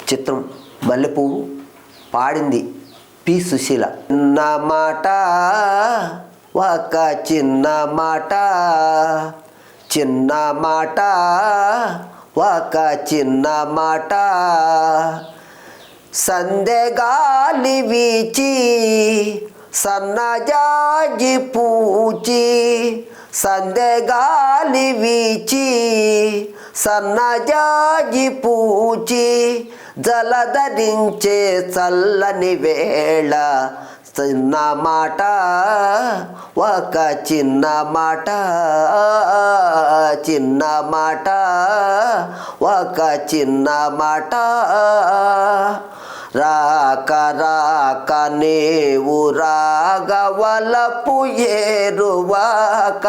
చిత్రం మల్లెపువ్వు. పాడింది పి సుశీల. చిన్న మాట ఒక చిన్న మాట, చిన్న మాట ఒక చిన్న మాట, సందెగాలి వీచి సన్నజాజి పూచి, సందెగాలి వీచి సన్నజాజి పూచి, జలధరించే చల్లని వేళ చిన్న మాట ఒక చిన్న మాట, చిన్న మాట ఒక చిన్న మాట, రాక రాక నీవు రాగవలపు ఏరువాక,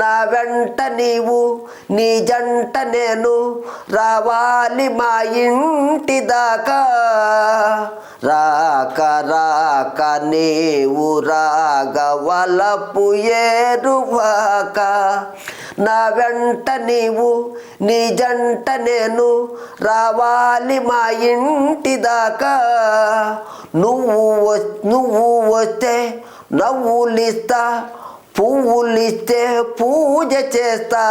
నా వెంట నీవు నీ జంట నేను రావాలి మా ఇంటి దాకా, రాక రాక నీవు రాగవలపు ఏరువాక, నా వెంట నీవు నీ జంట నేను రావాలి మా ఇంటి దాకా, నువ్వు వస్తే నవ్వులిస్తా, పువ్వులిస్తే పూజ చేస్తా,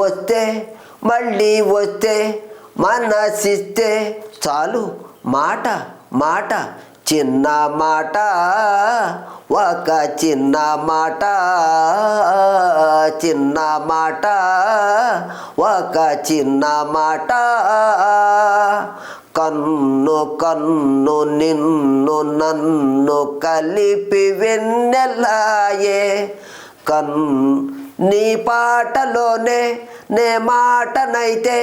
వస్తే మళ్ళీ వస్తే మనసిస్తే చాలు మాట మాట, చిన్న మాట ఒక చిన్న మాట, చిన్న మాట ఒక చిన్న మాట, కన్ను కన్ను నిన్ను నన్ను కలిపి వెన్నెలాయే, నీ పాటలోనే నే మాటనైతే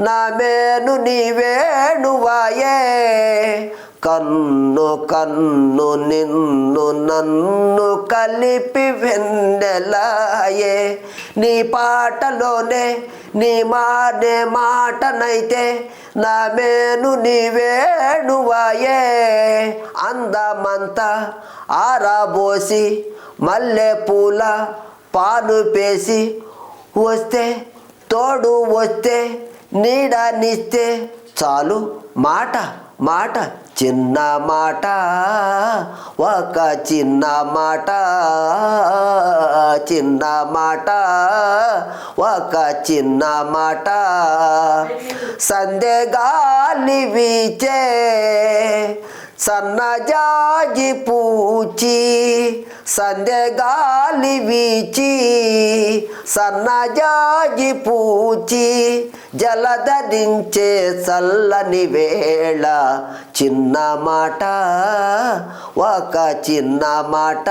నా మేను నీ వేణువాయే, కన్ను కన్ను నిన్ను నన్ను కలిపి వెన్నెలాయే, నీ పాటలోనే నీ మాటనైతే నా మేను నీ వేణువాయే, అందమంతా ఆరబోసి మల్లె పూల పాలు పేసి, వస్తే తోడు వస్తే నీడనిస్తే చాలు మాట మాట, చిన్న మాట ఒక చిన్న మాట, చిన్న మాట ఒక చిన్న మాట, సందెగాలి వీచే సన్నజాజి పూచి, సందెగాలి వీచి సన్నజాజి పూచి, జలధరించే చల్లని వేళ చిన్న మాట ఒక చిన్న మాట,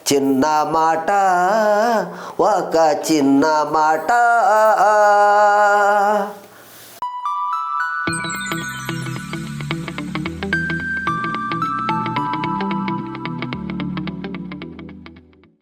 చిన్న మాట ఒక చిన్న మాట.